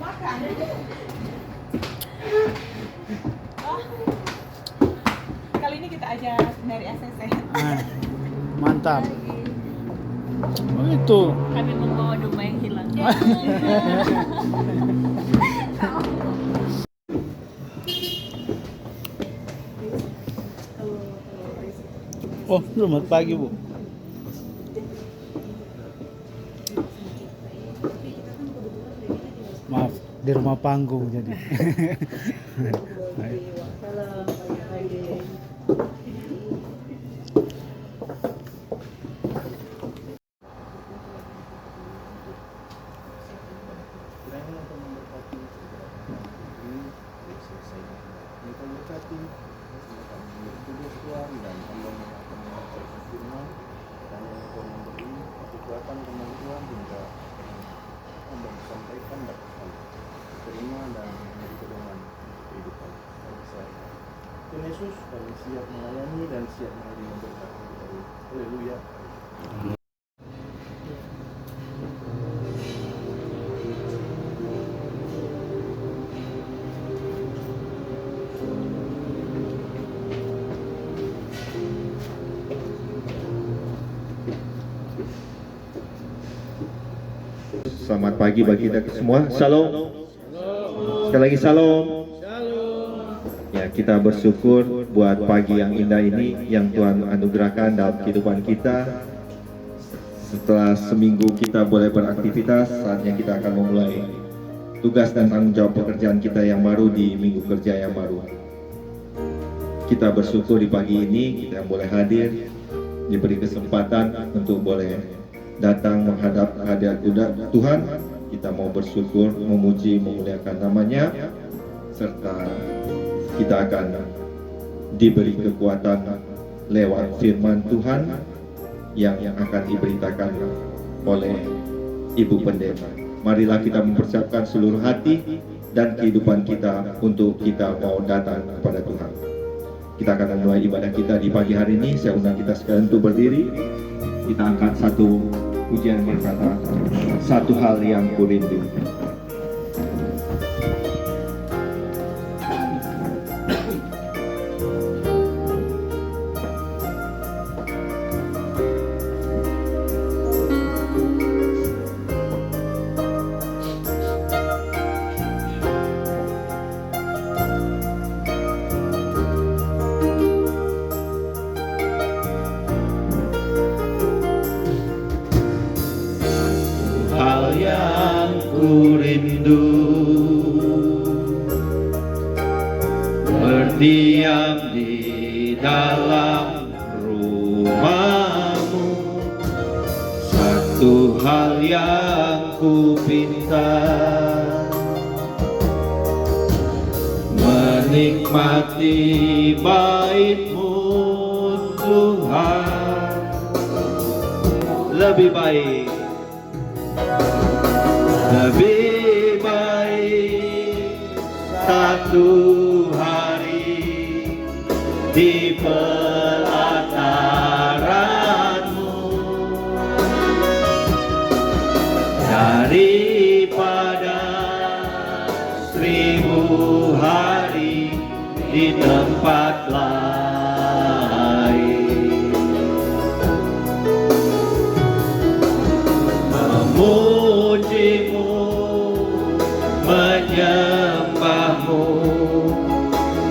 makan. Oh, kali ini kita ajak dari ACC. Mantap. Oh, itu. Kami membawa domba yang hilang. Oh, selamat pagi, Bu. Maaf, di rumah panggung jadi. Tuhan Yesus, kami siap melayani dan siap melayani memberkati. Haleluya. Selamat pagi bagi kita semua. Shalom. Sekali lagi shalom. Ya, kita bersyukur buat pagi yang indah ini yang Tuhan anugerahkan dalam kehidupan kita. Setelah seminggu kita boleh beraktivitas, saatnya kita akan memulai tugas dan tanggung jawab pekerjaan kita yang baru di minggu kerja yang baru. Kita bersyukur di pagi ini kita boleh hadir, diberi kesempatan untuk boleh datang menghadap hadirat Tuhan. Kita mau bersyukur, memuji, memuliakan namanya, serta kita akan diberi kekuatan lewat firman Tuhan yang akan diberitakan oleh Ibu Pendeta. Marilah kita mempersiapkan seluruh hati dan kehidupan kita untuk kita mau datang kepada Tuhan. Kita akan mulai ibadah kita di pagi hari ini. Saya undang kita sekalian untuk berdiri. Kita angkat satu pujian berkata, satu hal yang kurindu. Hal yang kurindu, berdiam di dalam rumahmu. Satu hal yang ku pinta, menikmati bait-Mu Tuhan. Lebih baik satu hari di pelataran-Mu daripada 1000 hari di tempat lain. Memuji-Mu, menyembah-Mu,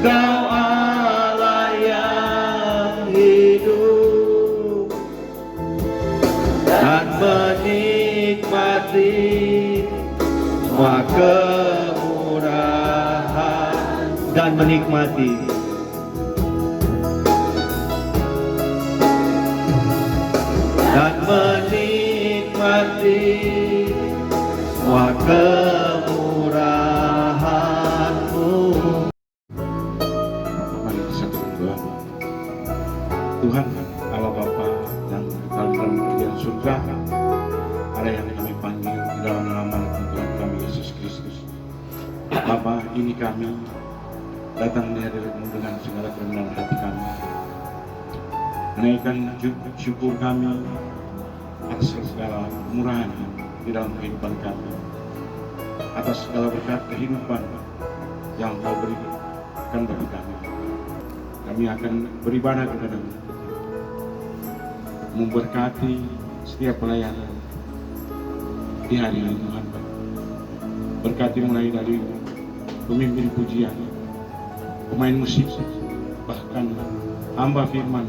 Kau Allah yang hidup, dan menikmati semua kemurahan, dan menikmati semua kemurahan-Mu. Mari satu berdoa. Tuhan Allah Bapa yang kekal dalam kerajaan surga, Allah yang kami panggil di dalam nama Tuhan kami Yesus Kristus. Bapa, ini kami datang di hadirat-Mu dengan segala kerendahan hati kami, menaikkan syukur kami atas segala kemurahan di dalam kehidupan kami. atas segala berkat kehidupan yang Kau berikan bagi kami. Kami akan beribadah kepada-Mu, memberkati setiap pelayanan di hari ini Tuhan. Berkati mulai dari pemimpin pujian, pemain musik, bahkan hamba firman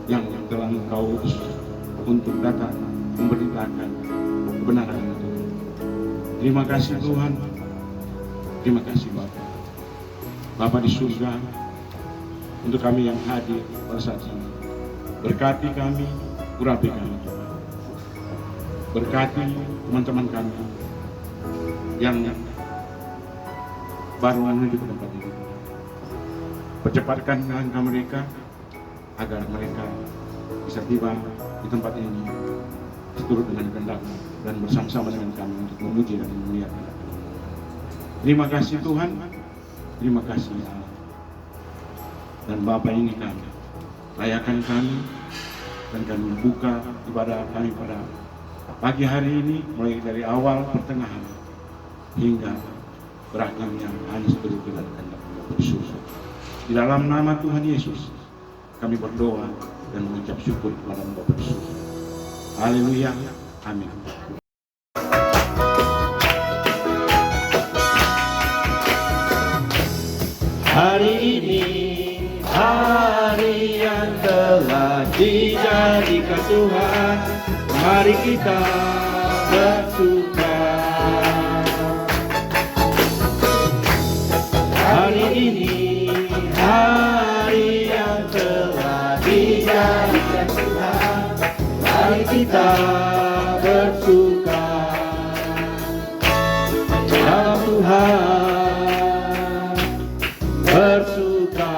yang telah Engkau utus untuk datang memberitakan kebenaran itu. Terima kasih Tuhan, terima kasih Bapa. Bapa di surga, untuk kami yang hadir pada saat ini, berkati kami, urapi kami Tuhan. Berkati teman-teman kami yang baru menuju ke tempat ini. Percepatkan langkah mereka agar mereka bisa tiba di tempat ini seturut dengan kehendak-Mu dan bersama-sama dengan kami untuk memuji dan memuliakan. Terima kasih Tuhan, terima kasih Allah. Dan Bapa ini kami, layakan kami dan kami buka ibadah kami pada pagi hari ini mulai dari awal pertengahan hingga berakhirnya hanya seturut dengan kehendak-Mu Bapa di surga. Di dalam nama Tuhan Yesus kami berdoa dan mengucap syukur kepada Bapa di surga. Haleluya, amin. Hari ini hari yang telah dijadikan Tuhan, mari kita bersuka. Hari ini hari yang telah dijadikan Tuhan, mari kita bersuka dalam Tuhan, bersuka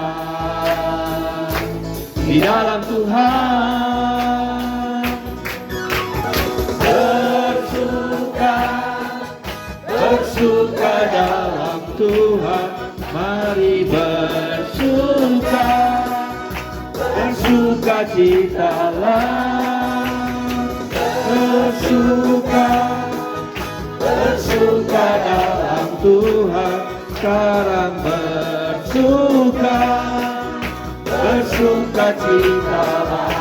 di dalam Tuhan, bersuka dalam Tuhan, mari bersuka citalah, bersuka dalam Tuhan, sekarang bersuka citalah.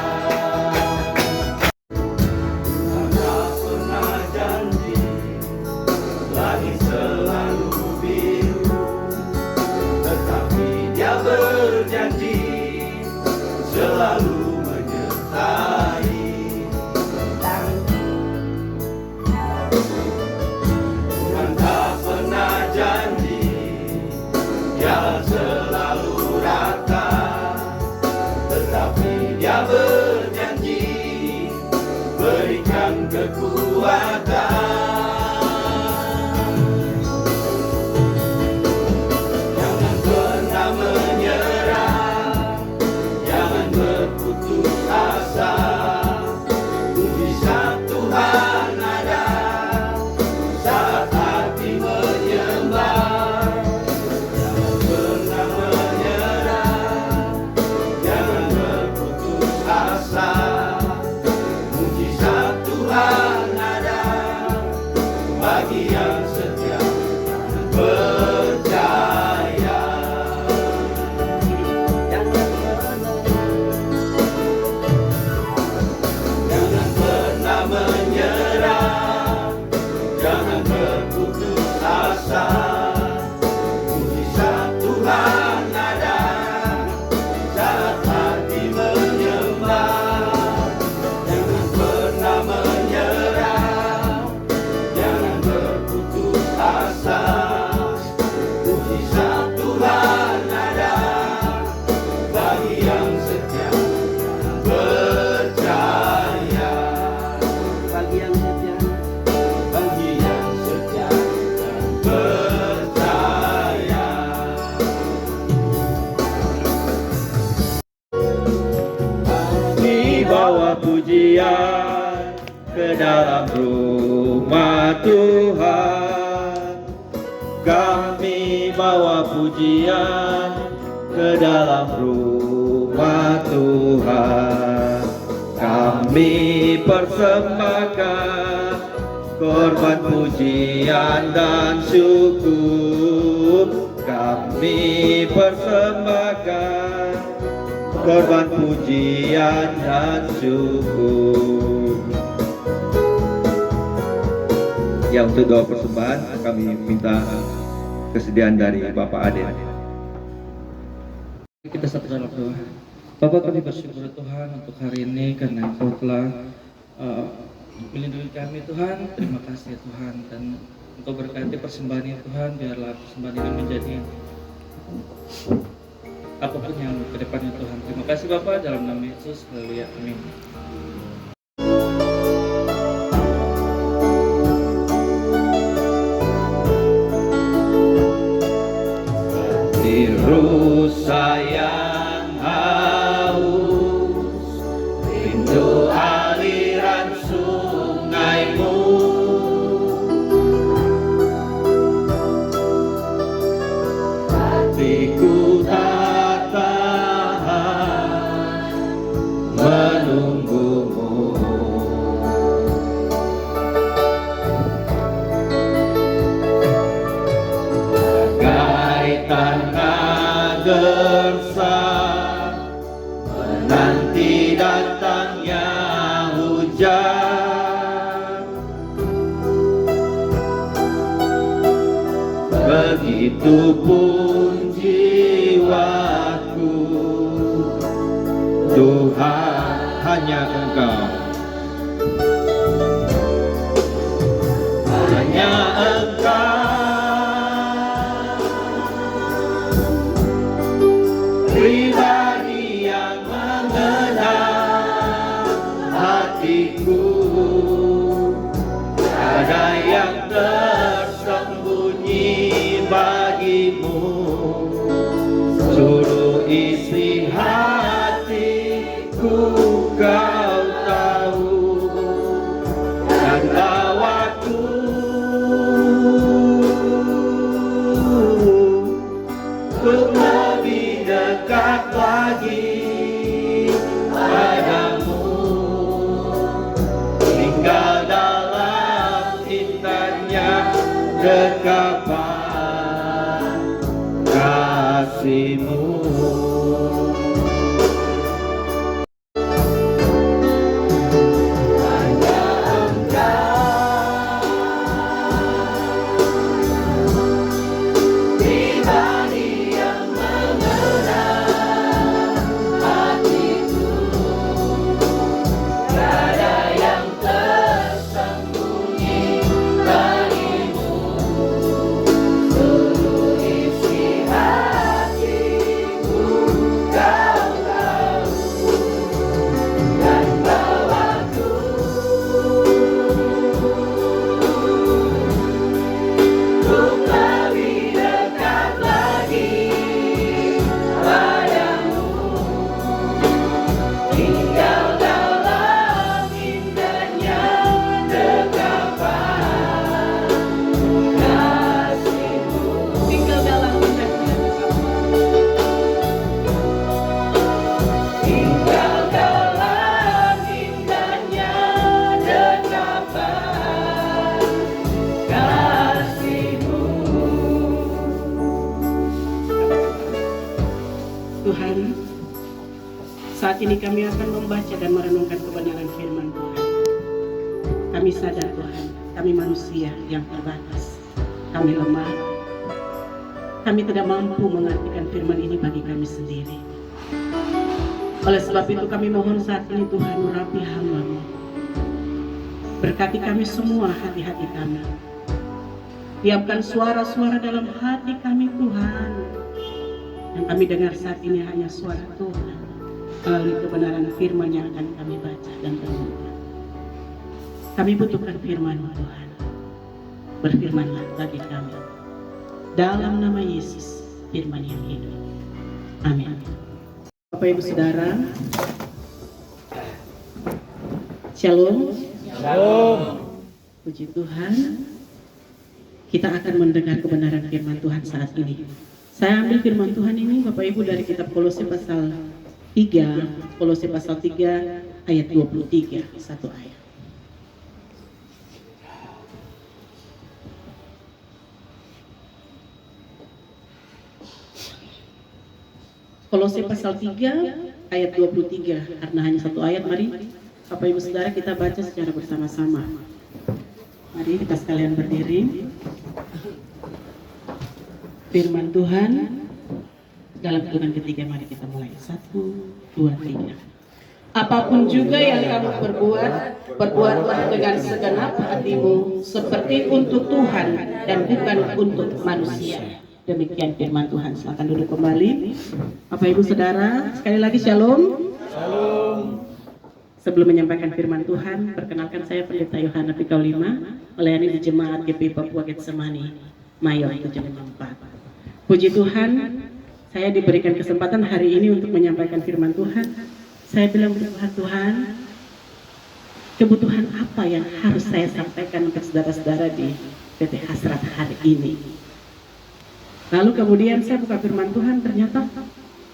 Tak pernah janji, langit selalu biru, tetapi Dia berjanji selalu menyertai. Tuhan tak pernah janji jalan selalu rata, tetapi Dia berjanji berikan kekuatan. Jangan pernah menyerah, jangan berputus asa. Mujizat Tuhan ada saat hati menyembah. Jangan pernah menyerah, jangan berputus asa. Mujizat Tuhan ada bagi yang setia dan percaya. Jangan pernah menyerah, jangan berputus asa. Mujizat Tuhan ada saat hati menyembah. Jangan pernah menyerah, jangan berputus asa. Mujizat Tuhan ada bagi yang setia dan percaya. Bagi yang setia, bagi yang setia dan percaya. Kami bawa pujian ke dalam rumah Tuhan. Kami bawa pujian ke dalam rumah Tuhan. Kami persembahkan korban pujian dan syukur kami persembahkan, korban pujian dan syukur. Ya, untuk doa persembahan kami minta kesediaan dari Bapak Aden. Kita satu dalam doa. Bapak, kami bersyukur Tuhan untuk hari ini karena Engkau telah melindungi kami Tuhan. Terima kasih Tuhan, dan Engkau berkati persembahan ini Tuhan. Biarlah persembahan ini menjadi apapun yang ke depannya Tuhan. Terima kasih Bapak, dalam nama Yesus. Haleluya, amin. Biru sayang haus, rindu aliran sungaimu. Hatiku tak tahan menunggumu. Bagai tanah gersang menanti datangnya hujan, begitupun jiwaku, Tuhan hanya Engkau, hanya Engkau. Pribadi yang mengenal hatiku, ada yang tersembunyi bagimu. Suruh isi hatiku, Kau tahu, dan bawaku untuk lebih dekat lagi padamu, tinggal dalam indahnya dekapan kasih-Mu. Tuhan, saat ini kami akan membaca dan merenungkan kebenaran firman Tuhan. Kami sadar Tuhan, kami manusia yang terbatas, kami lemah, kami tidak mampu mengartikan firman ini bagi kami sendiri. Oleh sebab itu kami mohon saat ini Tuhan, urapi hamba-Mu. Berkati kami semua, hati-hati kami. Diamkan suara-suara dalam hati kami Tuhan. Yang kami dengar saat ini hanya suara Tuhan melalui kebenaran firman yang akan kami baca dan renungkan. Kami butuhkan firman-Mu Tuhan. Berfirmanlah bagi kami. Dalam nama Yesus, firman yang hidup. Amin. Bapak Ibu Saudara, Shalom. Shalom. Puji Tuhan. Kita akan mendengar kebenaran firman Tuhan saat ini. Saya ambil firman Tuhan ini Bapak Ibu dari kitab Kolose pasal 3, Kolose pasal 3 ayat 23, satu ayat. Kolose pasal 3 ayat 23. Karena hanya satu ayat, mari Bapak Ibu Saudara kita baca secara bersama-sama. Mari kita sekalian berdiri. Firman Tuhan dalam hitungan ketiga, mari kita mulai. 1, 2, 3. Apapun juga yang kamu perbuatlah dengan segenap hatimu seperti untuk Tuhan dan bukan untuk manusia. Demikian firman Tuhan. Silakan duduk kembali. Bapak Ibu Saudara, sekali lagi shalom. Shalom. Sebelum menyampaikan firman Tuhan, perkenalkan saya Pendeta Yohana Pikau 5, melayani di Jemaat GPI Papua Getsemani, Mayor 754. Puji Tuhan, saya diberikan kesempatan hari ini untuk menyampaikan firman Tuhan. Saya bilang Tuhan, kebutuhan apa yang harus saya sampaikan untuk saudara-saudara di PT Hasrat hari ini. Lalu kemudian saya buka firman Tuhan, ternyata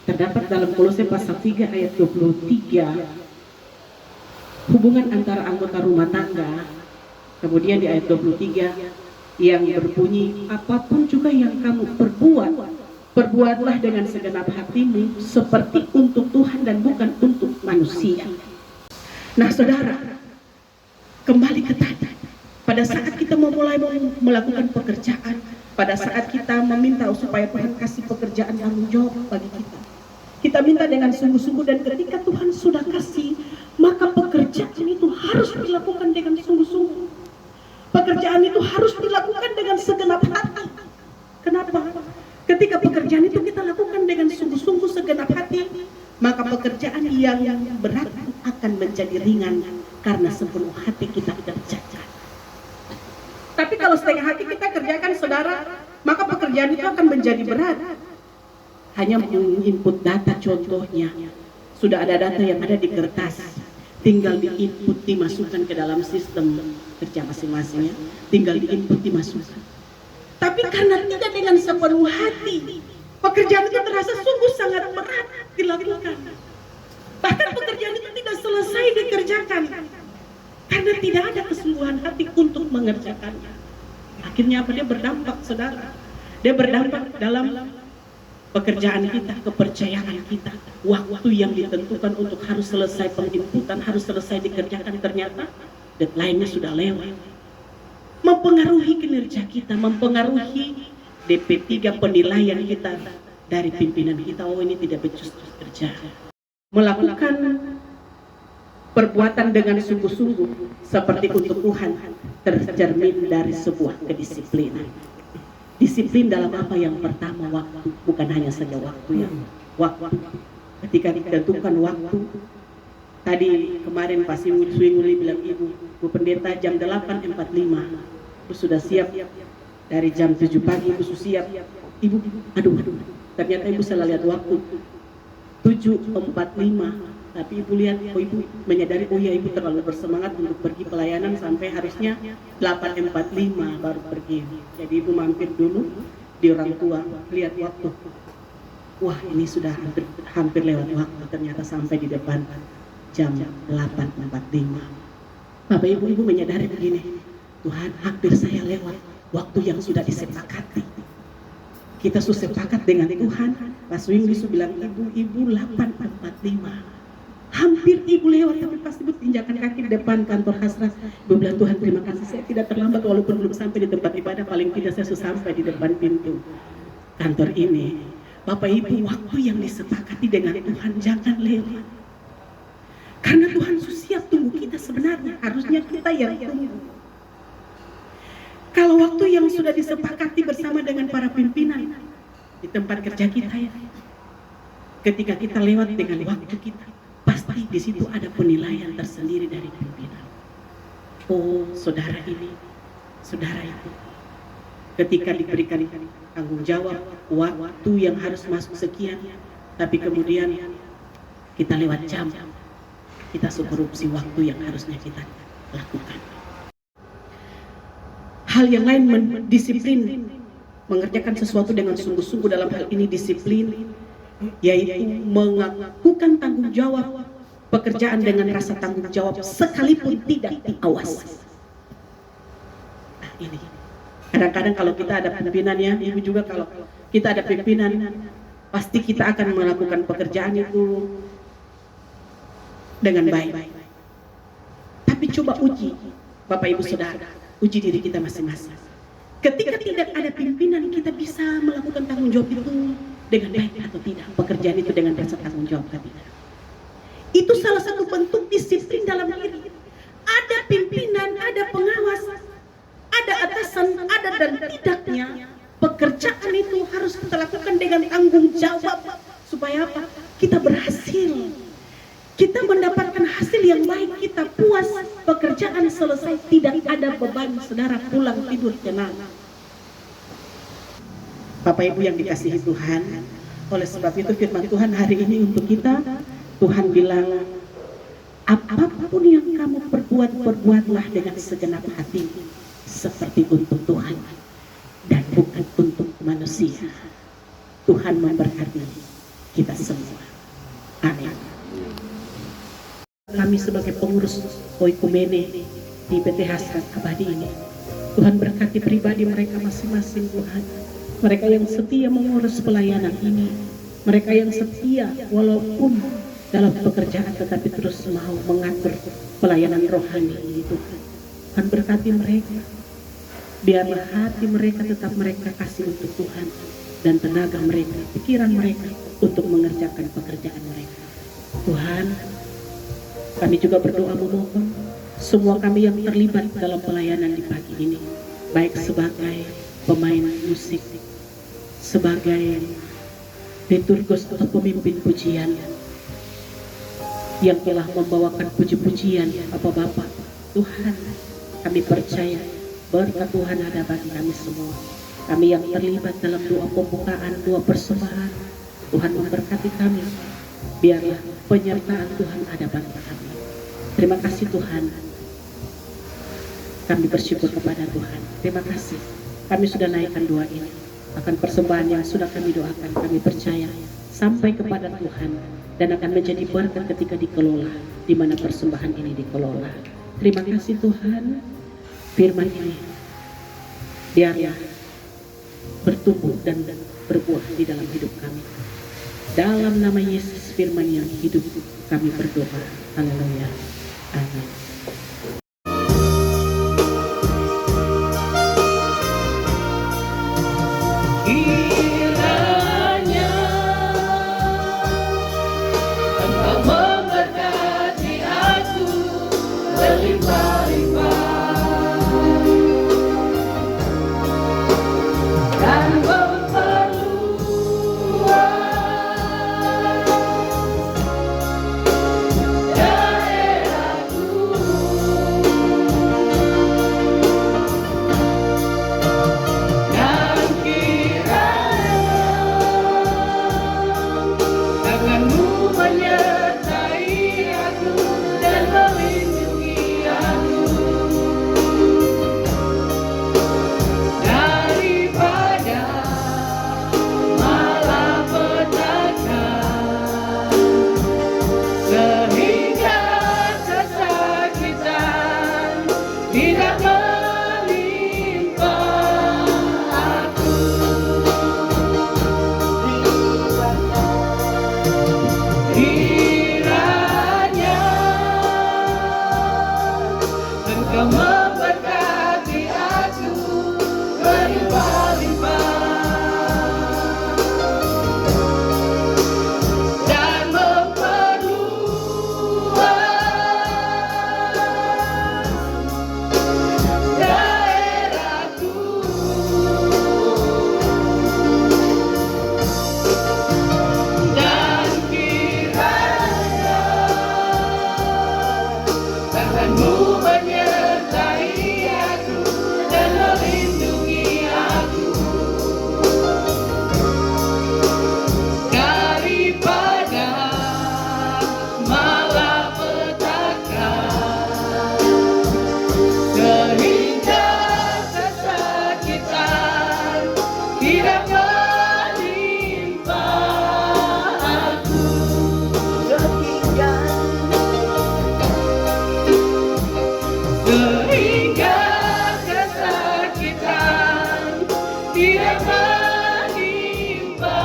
terdapat dalam Kolose pasal 3 ayat 23 hubungan antara anggota rumah tangga. Kemudian di ayat 23 yang berbunyi, apapun juga yang kamu perbuatlah dengan segenap hatimu seperti untuk Tuhan dan bukan untuk manusia. Nah saudara, kembali ke tadi, pada saat kita memulai melakukan pekerjaan, pada saat kita meminta supaya Tuhan kasih pekerjaan tanggung jawab bagi kita minta dengan sungguh-sungguh, dan ketika Tuhan sudah kasih, maka pekerjaan itu harus dilakukan dengan sungguh-sungguh. Pekerjaan itu harus dilakukan dengan segenap hati. Kenapa? Ketika pekerjaan itu kita lakukan dengan sungguh-sungguh segenap hati, maka pekerjaan yang berat akan menjadi ringan karena sepenuh hati kita kerjakan. Tapi kalau setengah hati kita kerjakan saudara, maka pekerjaan itu akan menjadi berat. Hanya menginput data, contohnya sudah ada data yang ada di kertas, tinggal diinput dimasukkan ke dalam sistem kerja masing-masingnya, tinggal diinput dimasukkan. Tapi karena tidak dengan sepenuh hati, pekerjaan itu terasa sungguh sangat berat dilakukan. Bahkan pekerjaan itu tidak selesai dikerjakan karena tidak ada kesungguhan hati untuk mengerjakannya. Akhirnya apa? Dia berdampak saudara. Dia berdampak dalam pekerjaan kita, kepercayaan kita. Waktu yang ditentukan untuk harus selesai penginputan, harus selesai dikerjakan, ternyata deadline-nya sudah lewat. Mempengaruhi kinerja kita, mempengaruhi DP3 penilaian kita dari pimpinan kita. Oh, ini tidak becus kerja. Melakukan perbuatan dengan sungguh-sungguh seperti untuk Tuhan tercermin dari sebuah kedisiplinan. Disiplin dalam apa? Yang pertama, waktu. Bukan hanya saja waktu ya, waktu. Ketika ditentukan waktu, tadi kemarin Pak Swinguli bilang, Ibu Pendeta jam 8.45 Ibu sudah siap, dari jam 7 pagi Ibu sudah siap. Ibu, aduh, ternyata Ibu salah lihat waktu 7.45, tapi Ibu lihat, oh Ibu menyadari, oh ya Ibu terlalu bersemangat untuk pergi pelayanan sampai harusnya 8.45 baru pergi. Jadi Ibu mampir dulu di orang tua, lihat waktu, wah ini sudah hampir lewat waktu, ternyata sampai di depan jam 8.45. Bapak Ibu menyadari begini, Tuhan hampir saya lewat waktu yang sudah disepakati. Kita sudah sepakat dengan Tuhan. Pas Swingli bilang, Ibu 8.45. Hampir Ibu lewat, tapi pas Ibu tinjakan kaki di depan kantor Hasrat, Ibu bilang, Tuhan terima kasih, saya tidak terlambat walaupun belum sampai di tempat ibadah, paling tidak saya sudah sampai di depan pintu kantor ini. Bapak Ibu, waktu yang disepakati dengan Tuhan jangan lewat. Karena Tuhan sudah siap tunggu kita sebenarnya, harusnya kita yang tunggu. Kalau waktu yang sudah disepakati bersama dengan para pimpinan di tempat kerja kita ya, ketika kita lewat dengan waktu kita, pasti di situ ada penilaian tersendiri dari pimpinan. Oh, saudara ini, saudara itu, ketika diberikan tanggung jawab waktu yang harus masuk sekian, tapi kemudian kita lewat jam, kita korupsi waktu yang harusnya kita lakukan. Hal yang lain, disiplin, mengerjakan sesuatu dengan sungguh-sungguh, dalam hal ini disiplin, yaitu melakukan tanggung jawab pekerjaan dengan rasa tanggung jawab sekalipun tidak diawasi. Nah ini, kadang-kadang kalau kita ada pimpinannya, Ibu juga kalau kita ada pimpinan, pasti kita akan melakukan pekerjaan itu dengan baik. Tapi coba uji, Bapak Ibu Saudara, uji diri kita masing-masing. Ketika tidak ada pimpinan, kita bisa melakukan tanggung jawab itu dengan baik atau tidak? Pekerjaan itu dengan rasa tanggung jawab atau tidak? Itu salah satu bentuk disiplin dalam diri. Ada pimpinan, ada pengawas, ada atasan, ada dan tidaknya. Pekerjaan itu harus kita lakukan dengan tanggung jawab. Supaya apa? Kita berhasil. Kita mendapatkan hasil yang baik, kita puas, pekerjaan selesai, tidak ada beban, saudara pulang tidur tenang. Bapak Ibu yang dikasihi Tuhan, oleh sebab itu firman Tuhan hari ini untuk kita, Tuhan bilang, apapun yang kamu perbuat, perbuatlah dengan segenap hati, seperti untuk Tuhan dan bukan untuk manusia. Tuhan memberkati kita semua. Amin. Kami sebagai pengurus Oikumene di PT Hasrat Abadi ini, Tuhan berkati pribadi mereka masing-masing Tuhan. Mereka yang setia mengurus pelayanan ini, mereka yang setia walaupun dalam pekerjaan tetapi terus mau mengatur pelayanan rohani ini Tuhan. Tuhan berkati mereka, biarlah hati mereka tetap mereka kasih untuk Tuhan dan tenaga mereka, pikiran mereka untuk mengerjakan pekerjaan mereka. Tuhan, kami juga berdoa memohon semua kami yang terlibat dalam pelayanan di pagi ini, baik sebagai pemain musik, sebagai liturgus atau pemimpin pujian yang telah membawakan puji-pujian Bapak-Bapak. Tuhan, kami percaya berkat Tuhan ada bagi kami semua. Kami yang terlibat dalam doa pembukaan, doa persembahan, Tuhan memberkati kami. Biarlah penyertaan Tuhan ada bagi kami. Terima kasih Tuhan. Kami bersyukur kepada Tuhan. Terima kasih. Kami sudah naikkan doa ini. Akan persembahan yang sudah kami doakan, kami percaya sampai kepada Tuhan dan akan menjadi berkat ketika dikelola, di mana persembahan ini dikelola. Terima kasih Tuhan. Firman ini biarlah bertumbuh dan berbuah di dalam hidup kami. Dalam nama Yesus firman yang hidup kami berdoa. Haleluya. Amin. Kiranya Engkau memberkati aku berlimpah-limpah dan tidak menimpa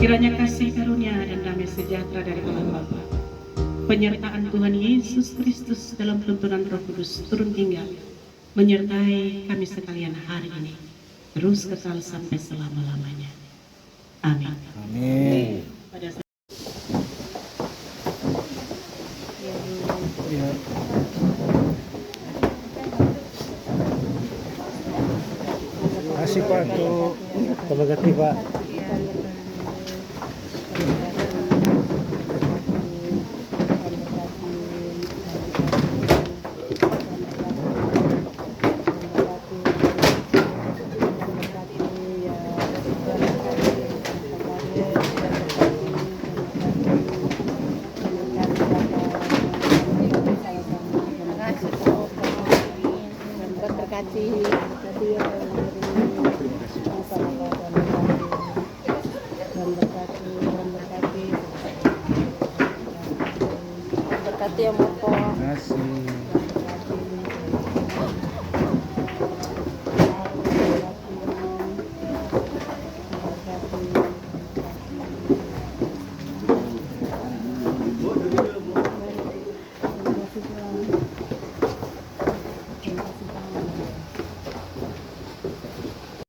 Kiranya kasih karunia dan damai sejahtera dari Allah Bapa, penyertaan Tuhan Yesus Kristus dalam tuntunan Roh Kudus turun tinggal, menyertai kami sekalian hari ini, terus kekal sampai selama-lamanya. Amin. Amin. Pada saat Ya. Kasih Pak untuk terima Pak. Berkati ya Moko. Terima kasih.